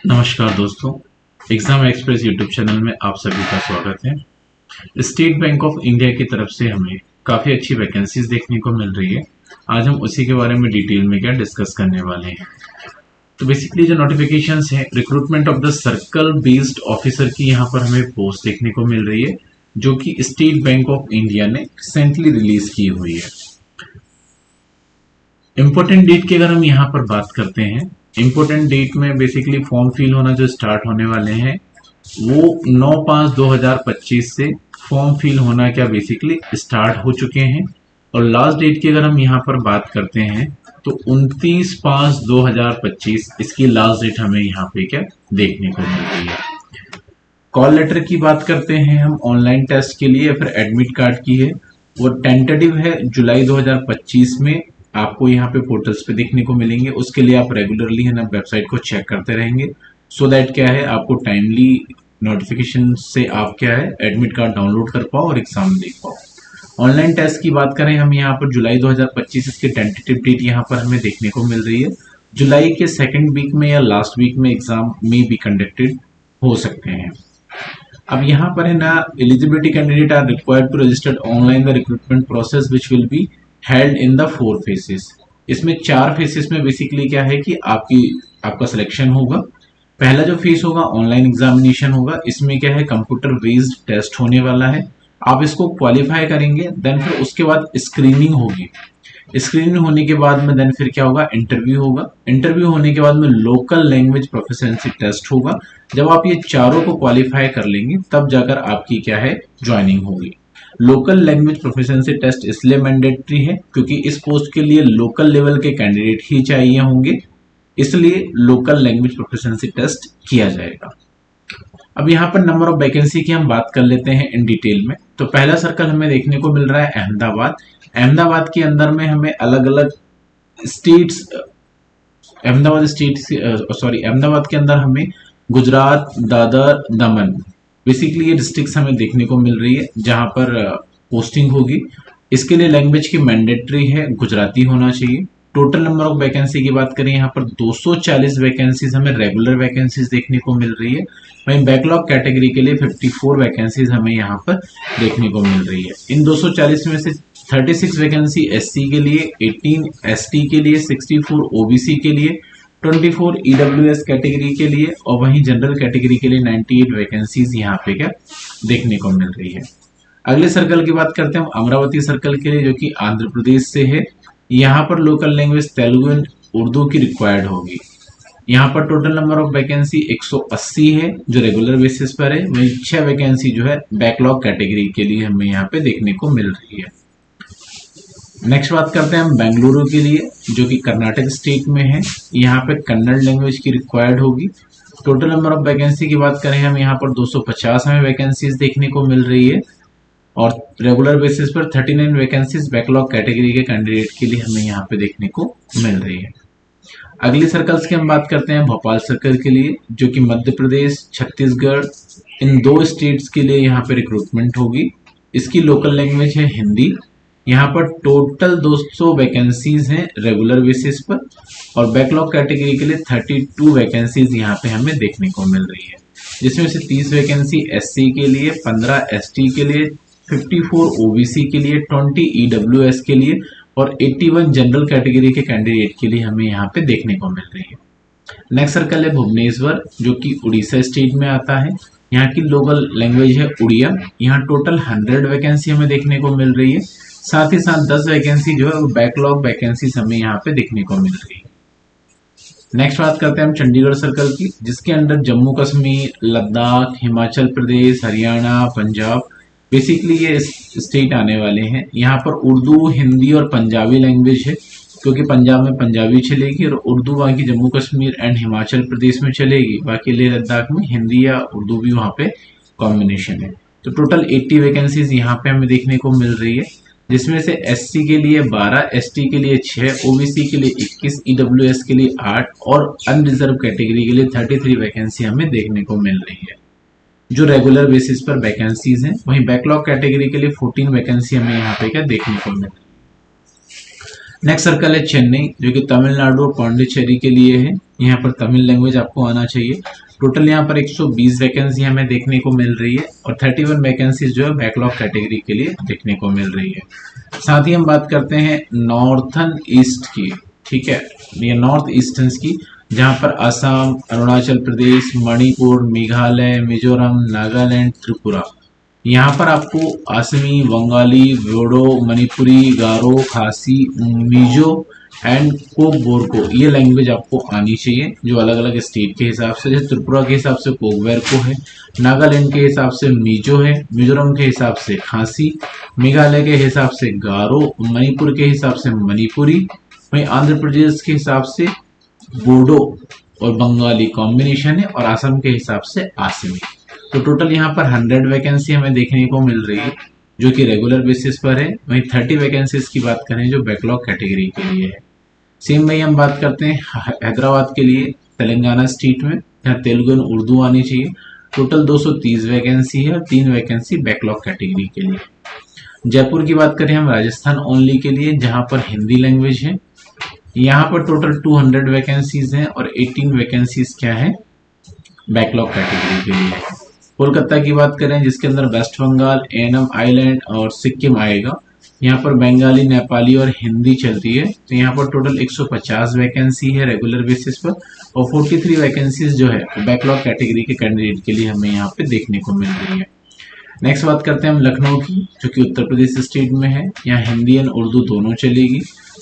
नमस्कार दोस्तों, exam express YouTube channel में आप सभी का स्वागत है। स्टेट बैंक ऑफ इंडिया की तरफ से हमें काफ़ी अच्छी वैकेंसीज देखने को मिल रही है। आज हम उसी के बारे में डिटेल में क्या डिस्कस करने वाले हैं। तो बेसिकली जो नोटिफिकेशंस है recruitment of the circle based officer की यहाँ पर हमें पोस्ट देखने को मिल रही है, जो कि स्टेट बैंक ऑफ इंडिया ने रिसेंटली रिलीज की हुई है। इम्पोर्टेंट डेट की अगर हम यहाँ पर बात करते हैं, इम्पोर्टेंट डेट में बेसिकली फॉर्म फिल होना जो स्टार्ट होने वाले हैं वो 9/5/2025 से फॉर्म फिल होना क्या बेसिकली स्टार्ट हो चुके हैं। और लास्ट डेट की अगर हम यहाँ पर बात करते हैं तो 29/5/2025 इसकी लास्ट डेट हमें यहाँ पे क्या देखने को मिल रही है। कॉल लेटर की बात करते हैं हम ऑनलाइन टेस्ट के लिए या फिर एडमिट कार्ड की है, वो टेंटेटिव है जुलाई 2025 में आपको यहाँ पे पोर्टल्स पे देखने को मिलेंगे। उसके लिए आप रेगुलरली है ना वेबसाइट को चेक करते रहेंगे, सो दैट क्या है आपको टाइमली नोटिफिकेशन से आप क्या है एडमिट कार्ड डाउनलोड कर पाओ और एग्जाम दे पाओ। ऑनलाइन टेस्ट की बात करें हम यहाँ पर जुलाई 2025 इसकी टेंटेटिव डेट यहाँ पर हमें देखने को मिल रही है। जुलाई के सेकेंड वीक में या लास्ट वीक में एग्जाम में भी कंडक्टेड हो सकते हैं। अब यहाँ पर है ना eligibility candidate are required to registered online the recruitment process which will be held in the 4 phases. इसमें 4 फेसेस में बेसिकली क्या है कि आपका सिलेक्शन होगा। पहला जो फेस होगा ऑनलाइन एग्जामिनेशन होगा, इसमें क्या है कंप्यूटर बेस्ड टेस्ट होने वाला है। आप इसको क्वालिफाई करेंगे, देन फिर उसके बाद स्क्रीनिंग होगी। स्क्रीनिंग होने के बाद में देन फिर क्या होगा इंटरव्यू होगा। इंटरव्यू होने के बाद में लोकल लैंग्वेज प्रोफिशिएंसी टेस्ट होगा। जब आप ये चारों को क्वालिफाई कर लेंगे तब जाकर आपकी क्या है ज्वाइनिंग होगी। लोकल लैंग्वेज प्रोफिशिएंसी टेस्ट इसलिए मैंडेटरी है क्योंकि इस पोस्ट के लिए लोकल लेवल के कैंडिडेट ही चाहिए होंगे, इसलिए लोकल लैंग्वेज प्रोफिशिएंसी टेस्ट किया जाएगा। अब यहाँ पर नंबर ऑफ वैकेंसी की हम बात कर लेते हैं इन डिटेल में। तो पहला सर्कल हमें देखने को मिल रहा है अहमदाबाद। अहमदाबाद के अंदर में हमें अलग अलग स्टेट्स अहमदाबाद के अंदर हमें गुजरात, दादर, दमन बेसिकली ये डिस्ट्रिक्ट्स हमें देखने को मिल रही है जहां पर पोस्टिंग होगी। इसके लिए लैंग्वेज की मैंडेटरी है, गुजराती होना चाहिए। टोटल नंबर ऑफ वैकेंसी की बात करें यहाँ पर 240 वैकेंसीज हमें रेगुलर वैकेंसीज देखने को मिल रही है। वहीं बैकलॉग कैटेगरी के लिए 54 वैकेंसीज हमें यहाँ पर देखने को मिल रही है। इन 240 में से 36 वैकेंसी एससी के लिए, 18 एसटी के लिए, 64 ओबीसी के लिए, 24 ईडब्ल्यूएस कैटेगरी के लिए और वहीं जनरल कैटेगरी के लिए 98 वैकेंसीज यहाँ पे क्या देखने को मिल रही है। अगले सर्कल की बात करते हैं हम अमरावती सर्कल के लिए, जो कि आंध्र प्रदेश से है। यहाँ पर local language Telugu and Urdu की रिक्वायर्ड होगी। यहाँ पर टोटल नंबर ऑफ वैकेंसी 180 है जो रेगुलर बेसिस पर है। वहीं 6 वैकेंसी जो है बैकलॉग कैटेगरी के लिए हमें यहाँ पे देखने को मिल रही है। नेक्स्ट बात करते हैं हम बेंगलुरु के लिए, जो कि कर्नाटक स्टेट में है। यहाँ पे कन्नड़ लैंग्वेज की रिक्वायर्ड होगी। टोटल नंबर ऑफ वैकेंसी की बात करें हम यहाँ पर 250 हमें वैकेंसीज देखने को मिल रही है और रेगुलर बेसिस पर 39 वैकेंसीज बैकलॉग कैटेगरी के कैंडिडेट के लिए हमें यहाँ पे देखने को मिल रही है। अगले सर्कल्स की हम बात करते हैं भोपाल सर्कल के लिए, जो कि मध्य प्रदेश, छत्तीसगढ़ इन 2 स्टेट्स के लिए यहाँ पे रिक्रूटमेंट होगी। इसकी लोकल लैंग्वेज है हिंदी। यहाँ पर टोटल 200 वैकेंसीज हैं रेगुलर बेसिस पर और बैकलॉग कैटेगरी के लिए 32 वैकेंसीज यहाँ पे हमें देखने को मिल रही है, जिसमें से 30 वैकेंसी एससी के लिए, 15 एसटी के लिए, 54 ओबीसी के लिए, 20 ईडब्ल्यूएस के लिए और 81 जनरल कैटेगरी के कैंडिडेट के लिए हमें यहाँ पे देखने को मिल रही है। नेक्स्ट सर्कल है भुवनेश्वर, जो कि उड़ीसा स्टेट में आता है। यहाँ की लोकल लैंग्वेज है उड़िया। यहाँ टोटल 100 वैकेंसी हमें देखने को मिल रही है। साथ ही साथ 10 वैकेंसी जो है वो बैकलॉग वैकेंसी हमें यहाँ पे देखने को मिल रही है। नेक्स्ट बात करते हैं हम चंडीगढ़ सर्कल की, जिसके अंदर जम्मू कश्मीर, लद्दाख, हिमाचल प्रदेश, हरियाणा, पंजाब बेसिकली ये स्टेट आने वाले हैं। यहाँ पर उर्दू, हिंदी और पंजाबी लैंग्वेज है, क्योंकि पंजाब में पंजाबी चलेगी और उर्दू बाकी जम्मू कश्मीर एंड हिमाचल प्रदेश में चलेगी। बाकी लेह लद्दाख में हिंदी या उर्दू भी वहाँ पे कॉम्बिनेशन है। तो टोटल 80 वैकेंसीज यहाँ पे हमें देखने को मिल रही है, जिसमें से एससी के लिए 12, एसटी के लिए 6, ओबीसी के लिए 21, ईडब्ल्यूएस के लिए 8 और अनरिजर्व कैटेगरी के लिए 33 वैकेंसी हमें देखने को मिल रही है, जो रेगुलर बेसिस पर वैकेंसीज हैं। वहीं बैकलॉग कैटेगरी के लिए 14 वैकेंसी हमें यहाँ पे क्या देखने को मिल रही है। नेक्स्ट सर्कल है चेन्नई, जो कि तमिलनाडु और पांडिचेरी के लिए है। यहाँ पर तमिल लैंग्वेज आपको आना चाहिए। टोटल यहाँ पर 120 वैकेंसी हमें देखने को मिल रही है और 31 वैकेंसी जो है बैकलॉग कैटेगरी के लिए देखने को मिल रही है। साथ ही हम बात करते हैं नॉर्थन ईस्ट की, ठीक है, ये नॉर्थ ईस्टर्न की, जहाँ पर असम, अरुणाचल प्रदेश, मणिपुर, मेघालय, मिजोरम, नागालैंड, त्रिपुरा, यहाँ पर आपको असमी, बंगाली, बोडो, मणिपुरी, गारो, खासी, मिजो एंड कोकबोर्को, ये लैंग्वेज आपको आनी चाहिए जो अलग अलग स्टेट के हिसाब से, जैसे त्रिपुरा के हिसाब से कोकबोर्को है, नागालैंड के हिसाब से मिजो है, मिजोरम के हिसाब से खासी, मेघालय के हिसाब से गारो, मणिपुर के हिसाब से मणिपुरी, वहीं आंध्र प्रदेश के हिसाब से बोडो और बंगाली कॉम्बिनेशन है, और असम के हिसाब से आसमी। तो टोटल यहाँ पर 100 वैकेंसी हमें देखने को मिल रही है जो कि रेगुलर बेसिस पर है। वहीं 30 वैकेंसीज की बात करें जो बैकलॉग कैटेगरी के लिए है। सेम वही हम बात करते हैं हैदराबाद के लिए, तेलंगाना स्टेट में, जहाँ तेलुगु और उर्दू आनी चाहिए। टोटल 230 वैकेंसी है और 3 वैकेंसी बैकलॉग कैटेगरी के लिए। जयपुर की बात करें हम राजस्थान ओनली के लिए, जहाँ पर हिंदी लैंग्वेज है। यहाँ पर टोटल 200 वैकेंसीज हैं और 18 वैकेंसीज क्या है बैकलॉग कैटेगरी के लिए। कोलकाता की बात करें जिसके अंदर वेस्ट बंगाल, एनम आइलैंड और सिक्किम आएगा, यहाँ पर बंगाली, नेपाली और हिंदी चलती है। तो यहाँ पर टोटल 150 वैकेंसी है रेगुलर बेसिस पर और 43 वैकेंसीज जो है बैकलॉग कैटेगरी के कैंडिडेट के लिए हमें यहाँ पे देखने को मिल रही है। नेक्स्ट बात करते हैं हम लखनऊ की, जो कि उत्तर प्रदेश स्टेट में है। यहाँ हिंदी एंड उर्दू दोनों चलेगी।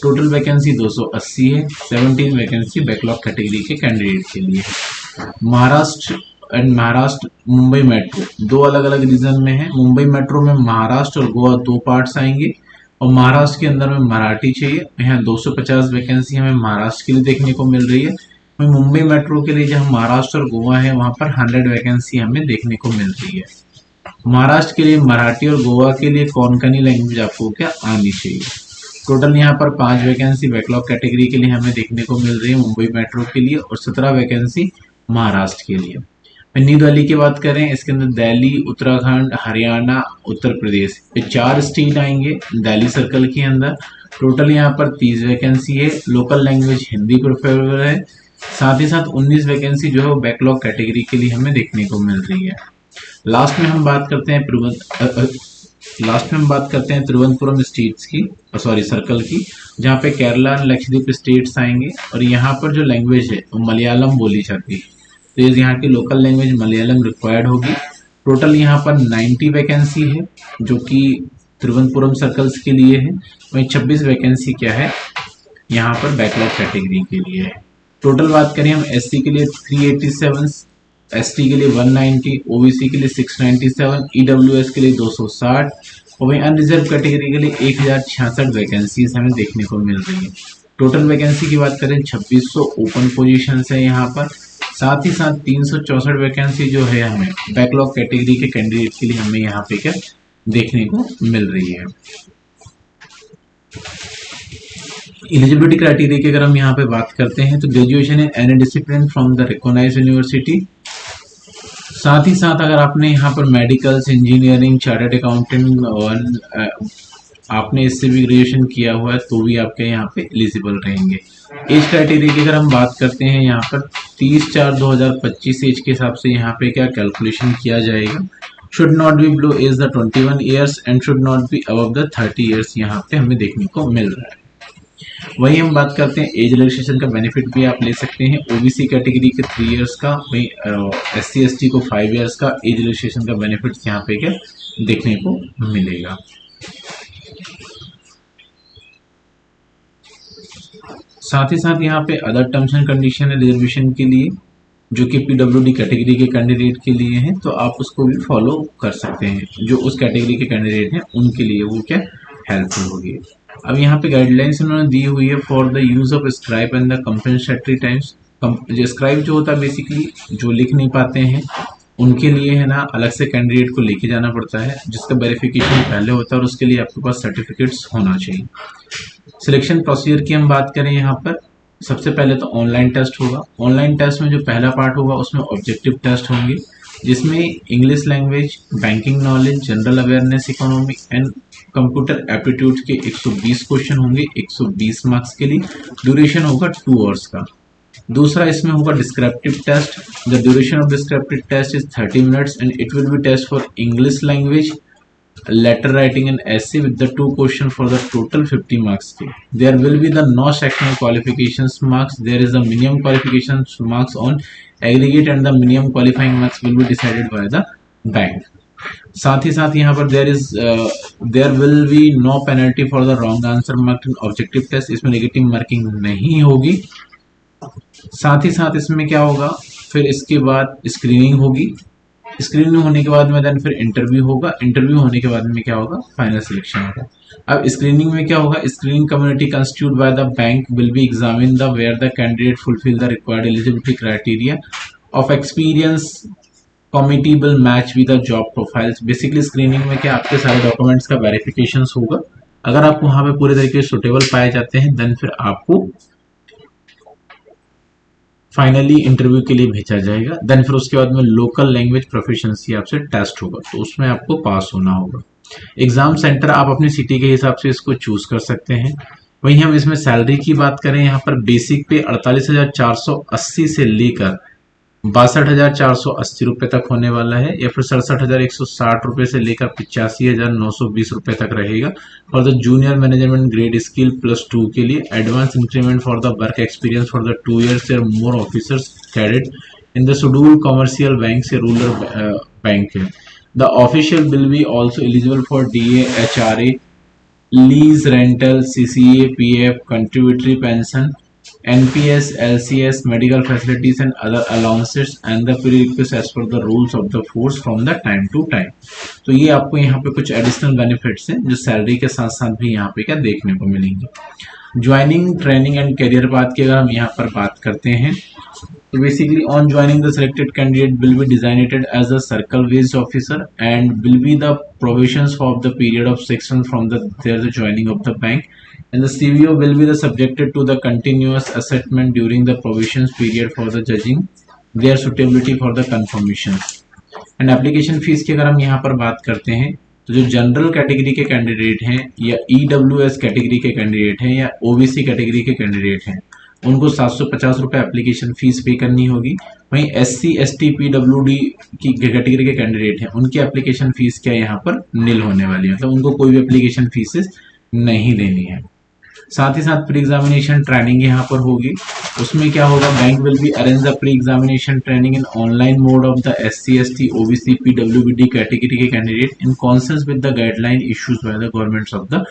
टोटल वैकेंसी 280 है, 17 वैकेंसी बैकलॉग कैटेगरी के कैंडिडेट के लिए है। महाराष्ट्र एंड महाराष्ट्र मुंबई मेट्रो दो अलग अलग रीजन में है। मुंबई मेट्रो में महाराष्ट्र और गोवा दो पार्ट्स आएंगे और महाराष्ट्र के अंदर में मराठी चाहिए। यहाँ 250 वैकेंसी हमें महाराष्ट्र के लिए देखने को मिल रही है। मुंबई मेट्रो के लिए जहाँ महाराष्ट्र और गोवा है वहाँ पर 100 वैकेंसी हमें देखने को मिल रही है। महाराष्ट्र के लिए मराठी और गोवा के लिए कोंकणी लैंग्वेज आपको क्या आनी चाहिए। टोटल यहाँ पर 5 वैकेंसी बैकलॉग कैटेगरी के लिए हमें देखने को मिल रही है मुंबई मेट्रो के लिए और 17 वैकेंसी महाराष्ट्र के लिए। न्यू दिल्ली की बात करें, इसके अंदर दिल्ली, उत्तराखंड, हरियाणा, उत्तर प्रदेश, ये 4 स्टेट आएंगे दिल्ली सर्कल के अंदर। टोटल यहाँ पर 30 वैकेंसी है। लोकल लैंग्वेज हिंदी प्रेफरेबल है। साथ ही साथ 19 वैकेंसी जो है वो बैकलॉग कैटेगरी के लिए हमें देखने को मिल रही है। लास्ट में हम बात करते हैं तिरुवनंतपुरम स्टेट्स की, सॉरी सर्कल की, जहाँ पे केरला, लक्षद्वीप स्टेट्स आएंगे और यहाँ पर जो लैंग्वेज है वो मलयालम बोली जाती है। तो यहाँ की लोकल लैंग्वेज मलयालम रिक्वायर्ड होगी। टोटल यहाँ पर 90 वैकेंसी है जो कि तिरुवनंतपुरम सर्कल्स के लिए है। वहीं 26 वैकेंसी क्या है यहाँ पर बैकलॉग कैटेगरी के लिए है। टोटल बात करें हम एससी के लिए 387, एसटी के लिए 190, ओबीसी के लिए 697, ईडब्ल्यूएस के लिए 260 और वहीं अनरिजर्व कैटेगरी के लिए 1066 वैकेंसीज हमें देखने को मिल रही है। टोटल वैकेंसी की बात करें 2600 ओपन पोजीशंस है यहाँ पर। साथ ही साथ 364 वैकेंसी जो है हमें बैकलॉग कैटेगरी के कैंडिडेट के लिए हमें यहाँ पे क्या देखने को मिल रही है। एलिजिबिलिटी क्राइटेरिया की अगर हम यहाँ पे बात करते हैं तो graduation in any discipline from the recognised university. साथ ही साथ अगर आपने यहाँ पर मेडिकल्स, इंजीनियरिंग, चार्टर्ड अकाउंटेंट और आपने इससे भी ग्रेजुएशन किया हुआ है तो भी आपके यहाँ पे एलिजिबल रहेंगे। एज क्राइटेरिया की अगर हम बात करते हैं यहाँ पर 30/4/2025 एज के हिसाब से यहाँ पे क्या कैलकुलेशन किया जाएगा। Should not be below as the 21 years and should not be above the 30 years यहाँ पे हमें देखने को मिल रहा है। वही हम बात करते हैं एज रिलैक्सेशन का बेनिफिट भी आप ले सकते हैं। ओबीसी कैटेगरी के 3 इयर्स का, वही एससी एसटी को 5 इयर्स का एज रिलैक्सेशन का बेनिफिट यहाँ पे क्या देखने को मिलेगा। साथ ही साथ यहाँ पे अदर टर्म्स एंड कंडीशन है रिजर्वेशन के लिए जो कि पीडब्ल्यूडी कैटेगरी के कैंडिडेट के लिए है, तो आप उसको भी फॉलो कर सकते हैं। जो उस कैटेगरी के कैंडिडेट हैं उनके लिए वो क्या हेल्पफुल होगी। अब यहाँ पे गाइडलाइंस उन्होंने दी हुई है for the use of scribe and the compensatory times. जो स्क्राइब जो होता है बेसिकली जो लिख नहीं पाते हैं उनके लिए है ना अलग से कैंडिडेट को लेके जाना पड़ता है जिसका वेरिफिकेशन पहले होता है और उसके लिए आपके पास सर्टिफिकेट्स होना चाहिए। सिलेक्शन प्रोसीजर की हम बात करें यहाँ पर सबसे पहले तो ऑनलाइन टेस्ट होगा। ऑनलाइन टेस्ट में जो पहला पार्ट होगा उसमें ऑब्जेक्टिव टेस्ट होंगे जिसमें English language, banking knowledge, general awareness, economy and computer aptitude के 120 क्वेश्चन होंगे 120 मार्क्स के लिए। ड्यूरेशन होगा 2 आवर्स का। दूसरा इसमें होगा descriptive test. The duration of descriptive test is 30 minutes and it will be test for English language, letter writing and essay with the 2 question for the total 50 marks. There will be the no sectional qualifications marks. There is the minimum qualifications marks on aggregate and the minimum qualifying marks will be decided by the bank. साथ ही साथ यहाँ पर there will be no penalty for the wrong answer marked in objective test. इसमें negative marking नहीं होगी। साथ ही साथ इसमें क्या होगा, फिर इसके बाद स्क्रीनिंग होगी। स्क्रीनिंग होने के बाद में देन फिर इंटरव्यू होगा। इंटरव्यू होने के बाद में क्या होगा, फाइनल सिलेक्शन होगा। अब स्क्रीनिंग में क्या होगा, screening community constitute by the bank will be examine the where the candidate fulfil the required eligibility criteria of experience compatible match with the job profiles. Basically screening में क्या आपके सारे documents का वेरिफिकेशन होगा। अगर आप वहां पे पूरे तरीके से सुटेबल पाए जाते हैं देन फिर आपको फाइनली इंटरव्यू के लिए भेजा जाएगा। देन फिर उसके बाद में लोकल लैंग्वेज प्रोफिशिएंसी आपसे टेस्ट होगा, तो उसमें आपको पास होना होगा। एग्जाम सेंटर आप अपनी सिटी के हिसाब से इसको चूज कर सकते हैं। वहीं हम इसमें सैलरी की बात करें, यहाँ पर बेसिक पे 48,480 से लेकर 62,480 रुपये तक होने वाला है, या फिर 67,160 रुपये से लेकर 85,920 रुपये तक रहेगा। और the junior management grade skill +2 के लिए advance increment for the work experience for the 2 years और more officers cadet in the schedule commercial bank से रूरल बैंक है। The official will be also eligible for DA, HRA, lease rental, CCA, PF, contributory pension, NPS, LCS, medical facilities and other allowances and the prerequisites as per the rules of the force from the time to time। तो ये आपको यहाँ पे कुछ additional benefits हैं जो salary के साथ साथ भी यहाँ पे क्या देखने को मिलेंगे। Joining, training and career path की अगर हम यहाँ पर बात करते हैं तो basically on joining the selected candidate will be designated as a circle based officer and will be the provisions for the period of 6 months from the joining of the bank, and the CVO will be the subjected to the continuous assessment during the provisions period for the judging their suitability for the confirmations। And application fees की अगर हम यहाँ पर बात करते हैं तो जो जनरल कैटेगरी के कैंडिडेट हैं या EWS कैटेगरी के कैंडिडेट हैं या OBC कैटेगरी के कैंडिडेट हैं उनको 750 रुपये एप्लीकेशन फीस पे करनी होगी। वहीं SC, ST, PWD की कैटेगरी के कैंडिडेट हैं उनकी एप्लीकेशन फीस क्या यहाँ पर निल होने वाली है, मतलब उनको कोई भी एप्लीकेशन फीसेस नहीं देनी है। साथ ही साथ प्री एग्जामिनेशन ट्रेनिंग यहाँ पर होगी। उसमें क्या होगा, bank will be arrange the pre examination training in online mode of the SC, ST, OBC, PWD category के candidate in consonance with the guideline issues by the governments of the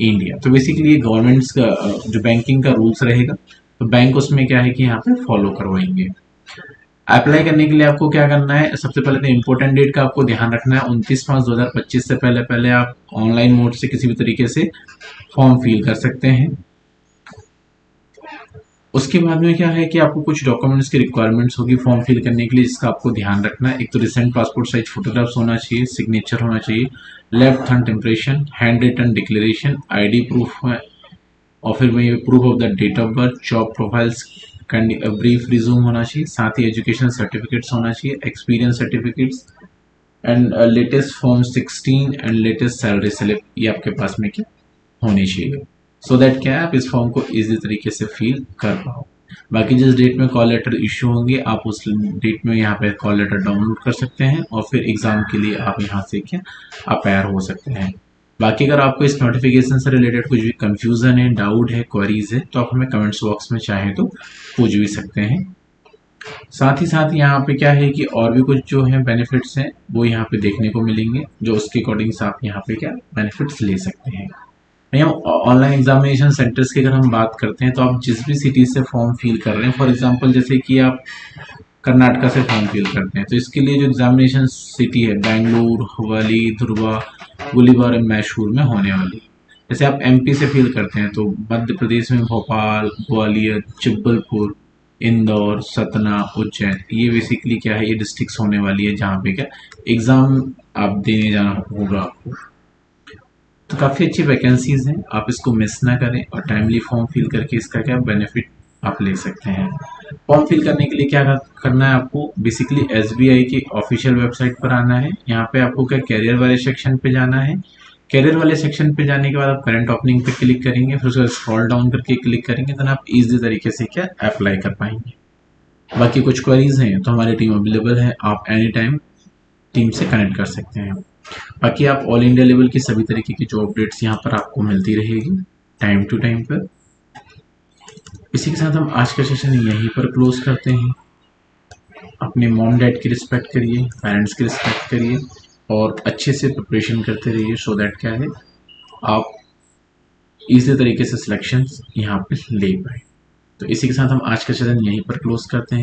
India. तो basically ये governments का जो banking का rules रहेगा तो bank उसमें क्या है कि यहाँ पे फॉलो करवाएंगे। अप्लाई करने के लिए आपको क्या करना है, सबसे पहले तो इम्पोर्टेंट डेट का आपको ध्यान रखना है। 29/5/2025 से पहले आप ऑनलाइन मोड से किसी भी तरीके से फॉर्म फिल कर सकते हैं। उसके बाद में क्या है कि आपको कुछ डॉक्यूमेंट्स की रिक्वायरमेंट्स होगी फॉर्म फिल करने के लिए, जिसका आपको ध्यान रखना है। एक तो रिसेंट पासपोर्ट साइज फोटोग्राफ्स होना चाहिए, सिग्नेचर होना चाहिए, left hand impression, hand written declaration, ID proof है, और फिर वही proof of the date of birth, job profiles brief resume होना चाहिए, साथ ही एजुकेशन सर्टिफिकेट्स होना चाहिए, experience certificates and latest form 16 and latest salary slip ये आपके पास में क्या होनी चाहिए, सो दैट क्या आप इस फॉर्म को इजी तरीके से फिल कर पाओ। बाकी जिस डेट में कॉल लेटर इशू होंगे आप उस डेट में यहाँ पे कॉल लेटर डाउनलोड कर सकते हैं और फिर एग्जाम के लिए आप यहाँ से क्या अपेयर हो सकते हैं। बाकी अगर आपको इस नोटिफिकेशन से रिलेटेड कुछ भी कंफ्यूजन है, डाउट है, क्वेरीज है तो आप हमें कमेंट्स बॉक्स में चाहें तो पूछ भी सकते हैं। साथ ही साथ यहाँ पे क्या है कि और भी कुछ जो है बेनिफिट्स हैं वो यहाँ पे देखने को मिलेंगे, जो उसके अकॉर्डिंग से आप यहाँ पे क्या बेनिफिट्स ले सकते हैं। ऑनलाइन एग्जामिनेशन सेंटर्स की अगर हम बात करते हैं तो आप जिस भी सिटी से फॉर्म फिल कर रहे हैं, फॉर एग्जांपल जैसे कि आप कर्नाटका से फॉर्म फिल करते हैं तो इसके लिए जो एग्जामिनेशन सिटी है बेंगलुरु, हुबली, धुर्वा, गुलिबर और मैसूर में होने वाली है। जैसे आप MP से फिल करते हैं तो मध्य प्रदेश में भोपाल, ग्वालियर, जबलपुर, इंदौर, सतना, उज्जैन, ये बेसिकली क्या है ये डिस्ट्रिक्ट्स होने वाली है जहाँ पे क्या एग्जाम आप देने जाना होगा आपको। तो काफ़ी अच्छी वैकेंसीज हैं, आप इसको मिस ना करें और टाइमली फॉर्म फिल करके इसका क्या बेनिफिट आप ले सकते हैं। फॉर्म फिल करने के लिए क्या करना है आपको, बेसिकली एसबीआई की ऑफिशियल वेबसाइट पर आना है। यहाँ पे आपको क्या कैरियर वाले सेक्शन पे जाना है। कैरियर वाले सेक्शन पे जाने के बाद आप करंट ओपनिंग पे क्लिक करेंगे, फिर उसके स्क्रॉल डाउन करके क्लिक करेंगे, तो आप इजी तरीके से क्या अप्लाई कर पाएंगे। बाकी कुछ क्वेरीज हैं तो हमारी टीम अवेलेबल है, आप एनी टाइम टीम से कनेक्ट कर सकते हैं। बाकी आप ऑल इंडिया लेवल की सभी तरीके की जॉब अपडेट्स यहाँ पर आपको मिलती रहेगी टाइम टू टाइम पर। इसी के साथ हम आज का सेशन यहीं पर क्लोज करते हैं। अपने मॉम डैड की रिस्पेक्ट करिए, पेरेंट्स की रिस्पेक्ट करिए और अच्छे से प्रिपरेशन करते रहिए, सो दैट क्या है आप इसी तरीके से सिलेक्शंस यहाँ पे ले पाए। तो इसी के साथ हम आज का सेशन यहीं पर क्लोज करते हैं।